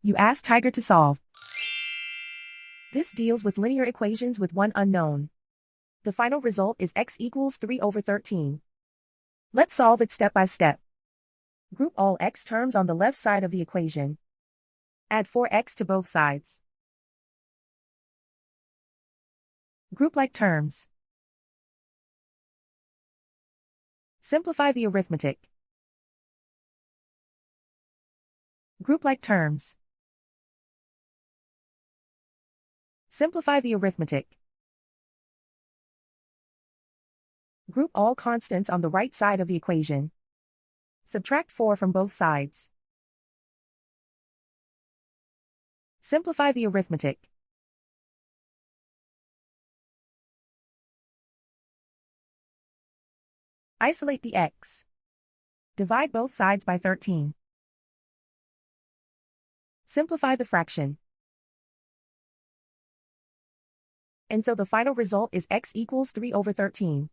You ask Tiger to solve. This deals with linear equations with one unknown. The final result is x equals 3 over 13. Let's solve it step by step. Group all x terms on the left side of the equation. Add 4x to both sides. Group like terms. Simplify the arithmetic. Group like terms. Simplify the arithmetic. Group all constants on the right side of the equation. Subtract 4 from both sides. Simplify the arithmetic. Isolate the x. Divide both sides by 13. Simplify the fraction. And so the final result is x equals 3 over 13.